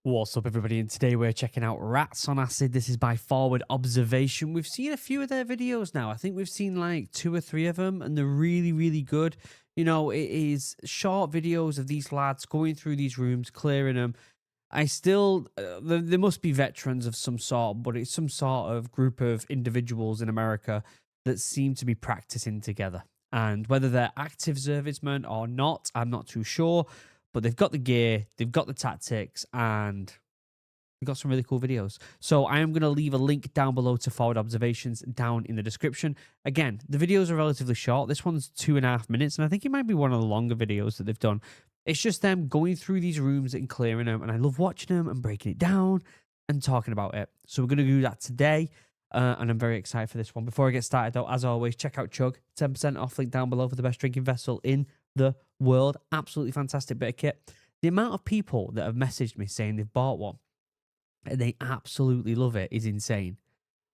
What's up, everybody? And today we're checking out Rats on Acid. This is by Forward Observation. We've seen a few of their videos now. I think we've seen like 2 or 3 of them, and they're really, really good. You know, it is short videos of these lads going through these rooms, clearing them. I still, there must be veterans of some sort, but it's some sort of group of individuals in America that seem to be practicing together. And whether they're active servicemen or not, I'm not too sure. But they've got the gear, they've got the tactics, and we've got some really cool videos. So I am going to leave a link down below to Forward Observations down in the description. Again, the videos are relatively short. This one's 2.5 minutes, and I think it might be one of the longer videos that they've done. It's just them going through these rooms and clearing them, and I love watching them and breaking it down and talking about it. So we're going to do that today, and I'm very excited for this one. Before I get started, though, as always, check out Chug. 10% off, link down below for the best drinking vessel in the world. Absolutely fantastic bit of kit. The amount of people that have messaged me saying they've bought one and they absolutely love it is insane.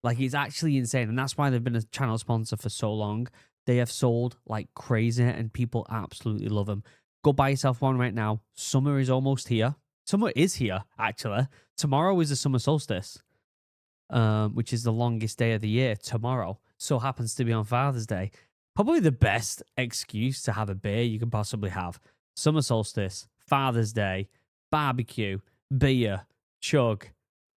Like, it's actually insane, and that's why they've been a channel sponsor for so long. They have sold like crazy, and people absolutely love them. Go buy yourself one right now. Summer is almost here. Summer is here, actually. Tomorrow is the summer solstice, which is the longest day of the year. Tomorrow so happens to be on Father's Day. Probably the best excuse to have a beer you can possibly have. Summer solstice, Father's Day, barbecue, beer, Chug.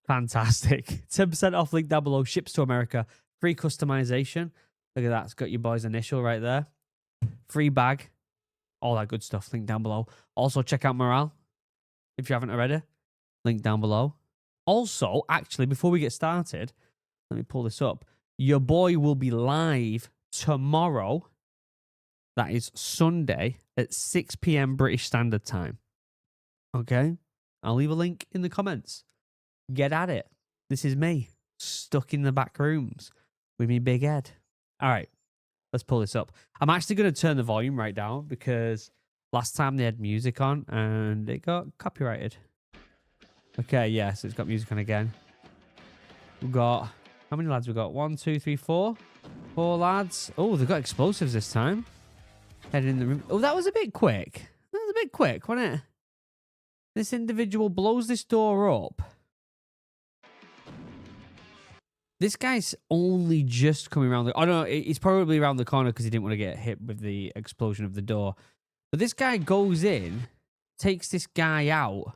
Fantastic. 10% off, link down below. Ships to America. Free customization. Look at that. It's got your boy's initial right there. Free bag. All that good stuff. Link down below. Also, check out Morale if you haven't already. Link down below. Also, actually, before we get started, let me pull this up. Your boy will be live tomorrow. That is Sunday at 6 p.m. British Standard Time. Okay? I'll leave a link in the comments. Get at it. This is me, stuck in the back rooms with me big head. All right, let's pull this up. I'm actually going to turn the volume right down because last time they had music on and it got copyrighted. Okay, yeah, so it's got music on again. We've got, how many lads we got? 1, 2, 3, 4. 4 lads. Oh, they've got explosives this time. Heading in the room. Oh, that was a bit quick. That was a bit quick, wasn't it? This individual blows this door up. This guy's only just coming around the... Oh, no, he's probably around the corner because he didn't want to get hit with the explosion of the door. But this guy goes in, takes this guy out,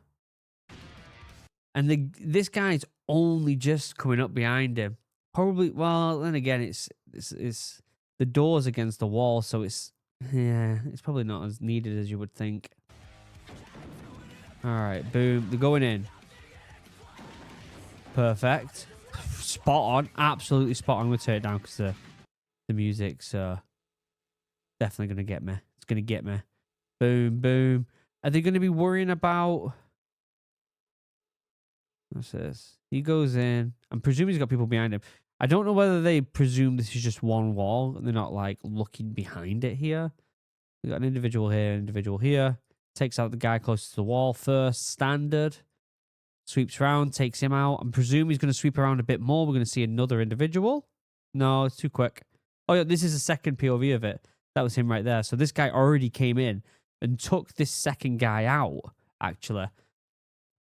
and this guy's only just coming up behind him. Probably, well, then again, it's the door's against the wall, so it's probably not as needed as you would think. All right, boom, they're going in. Perfect. Spot on, absolutely spot on. I'm going to turn it down because the music's definitely going to get me. It's going to get me. Boom, boom. Are they going to be worrying about... What's this? He goes in. I'm presuming he's got people behind him. I don't know whether they presume this is just one wall and they're not like looking behind it here. We got an individual here, individual here. Takes out the guy closest to the wall first. Standard. Sweeps around, takes him out. I'm presuming he's going to sweep around a bit more. We're going to see another individual. No, it's too quick. Oh, yeah, this is a second POV of it. That was him right there. So this guy already came in and took this second guy out, actually,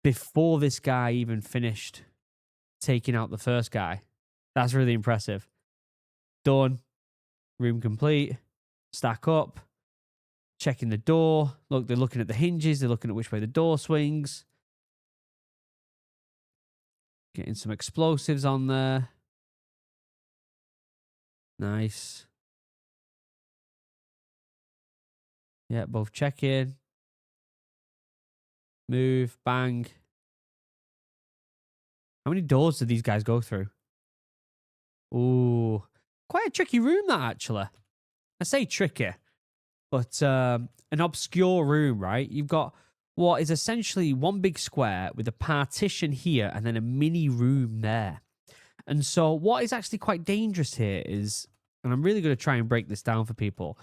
before this guy even finished taking out the first guy. That's really impressive. Done. Room complete. Stack up. Checking the door. Look, they're looking at the hinges. They're looking at which way the door swings. Getting some explosives on there. Nice. Yeah, both check in. Move, bang. How many doors did these guys go through? Ooh, quite a tricky room that, actually. I say tricky, but an obscure room, right? You've got what is essentially one big square with a partition here and then a mini room there. And so what is actually quite dangerous here is, and I'm really going to try and break this down for people,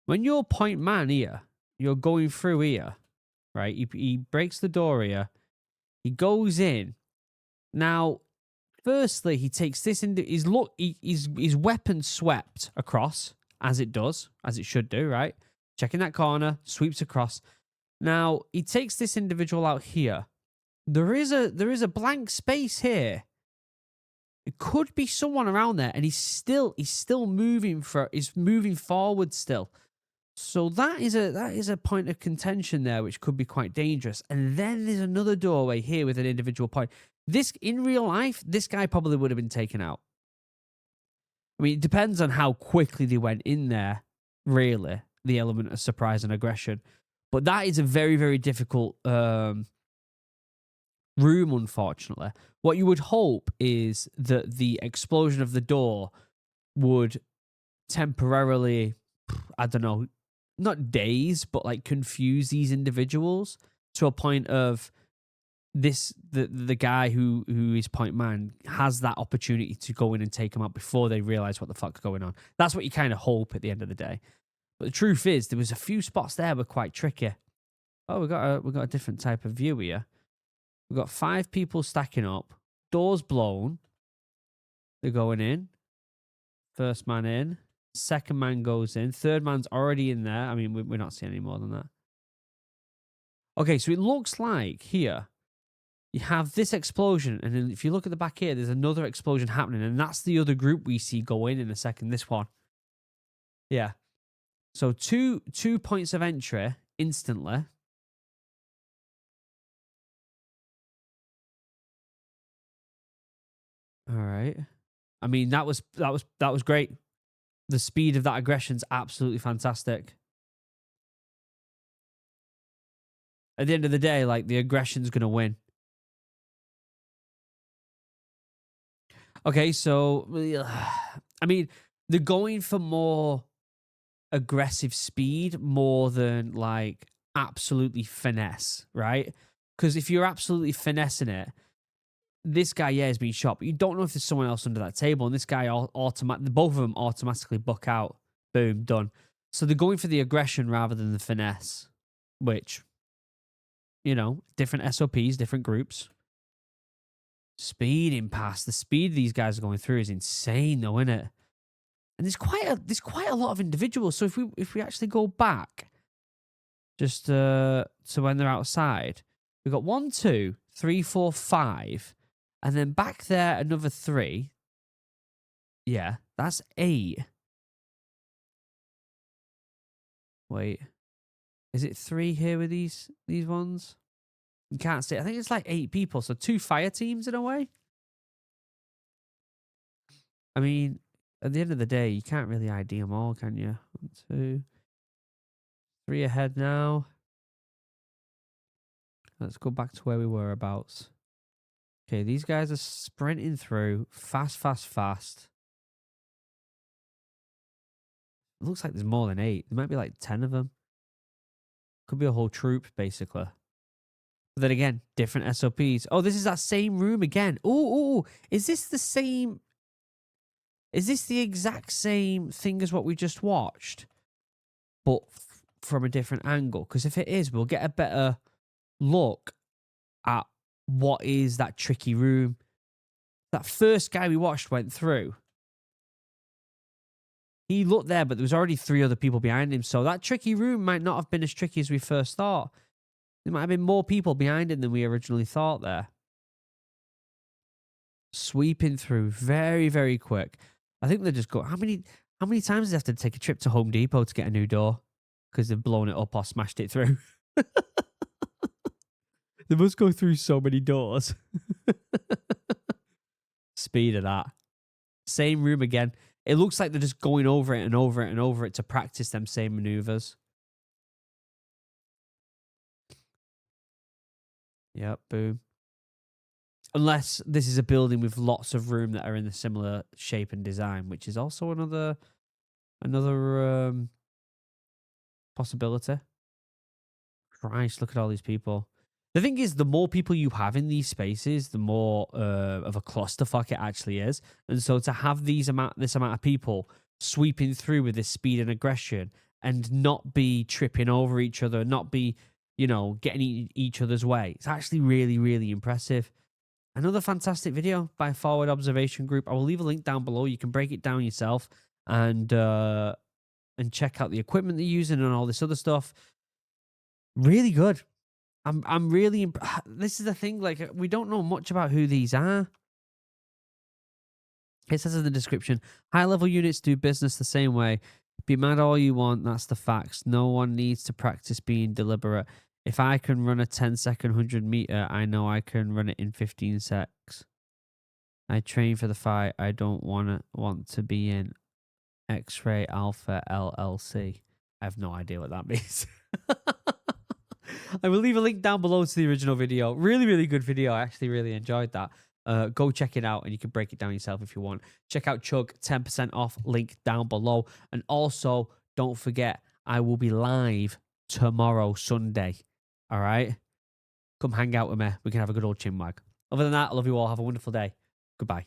when you're point man here, you're going through here, right? He breaks the door here. He goes in. Now, firstly, he takes this into his weapon swept across, as it does, as it should do, right? Checking that corner, sweeps across. Now, he takes this individual out here, There is a blank space here. It could be someone around there, and he's still he's moving forward still. So that is a point of contention there, which could be quite dangerous. And then there's another doorway here with an individual point. This, in real life, this guy probably would have been taken out. I mean, it depends on how quickly they went in there, really, the element of surprise and aggression. But that is a very, very difficult room, unfortunately. What you would hope is that the explosion of the door would temporarily, I don't know, not daze, but like confuse these individuals to a point of the guy who is point man has that opportunity to go in and take them out before they realize what the fuck's going on. That's what you kind of hope at the end of the day. But the truth is, there was a few spots there were quite tricky. Oh, we got a different type of view here. We've got 5 people stacking up. Doors blown. They're going in. First man in. Second man goes in. Third man's already in there. I mean, we're not seeing any more than that. Okay, so it looks like here you have this explosion, and then if you look at the back here, there's another explosion happening, and that's the other group we see go in a second. This one. Yeah. So two points of entry instantly. All right. I mean, that was great. The speed of that aggression's absolutely fantastic. At the end of the day, like, the aggression's going to win. Okay, so I mean, they're going for more aggressive speed more than like absolutely finesse, right? Because if you're absolutely finessing it, this guy, yeah, has been shot, but you don't know if there's someone else under that table, and this guy both of them automatically buck out. Boom, done. So they're going for the aggression rather than the finesse, which, you know, different SOPs, different groups. Speeding past, the speed these guys are going through is insane, though, isn't it? And there's quite a lot of individuals. So if we actually go back, just to when they're outside, we've got 1, 2, 3, 4, 5, and then back there another 3. Yeah, that's 8. Wait, is it 3 here with these ones? You can't see. I think it's like 8 people, so 2 fire teams in a way. I mean, at the end of the day, you can't really ID them all, can you? 1, 2, 3 ahead now. Let's go back to where we were abouts. Okay, these guys are sprinting through fast, fast, fast. It looks like there's more than 8. There might be like 10 of them. Could be a whole troop, basically. But then again, different SOPs. Oh, this is that same room again. Oh, is this the same? Is this the exact same thing as what we just watched? But from a different angle? Because if it is, we'll get a better look at what is that tricky room. That first guy we watched went through. He looked there, but there was already 3 other people behind him. So that tricky room might not have been as tricky as we first thought. There might have been more people behind him than we originally thought there. Sweeping through very, very quick. I think they just go, how many times do they have to take a trip to Home Depot to get a new door? Because they've blown it up or smashed it through. They must go through so many doors. Speed of that. Same room again. It looks like they're just going over it and over it and over it to practice them same maneuvers. Yep, boom. Unless this is a building with lots of room that are in a similar shape and design, which is also another possibility. Christ, look at all these people. The thing is, the more people you have in these spaces, the more of a clusterfuck it actually is. And so to have this amount of people sweeping through with this speed and aggression and not be tripping over each other, not be, you know, getting each other's way, it's actually really, really impressive. Another fantastic video by Forward Observation Group. I will leave a link down below. You can break it down yourself and check out the equipment they're using and all this other stuff. Really good. I'm really this is the thing, like, we don't know much about who these are. It says in the description, high level units do business the same way. Be mad all you want, that's the facts. No one needs to practice being deliberate. If I can run a 10-second 100-meter, I know I can run it in 15 secs. I train for the fight. I don't want to be in X-Ray Alpha LLC. I have no idea what that means. I will leave a link down below to the original video. Really, really good video. I actually really enjoyed that. Go check it out and you can break it down yourself if you want. Check out Chug, 10% off, link down below. And also, don't forget, I will be live tomorrow, Sunday. All right? Come hang out with me. We can have a good old chinwag. Other than that, I love you all. Have a wonderful day. Goodbye.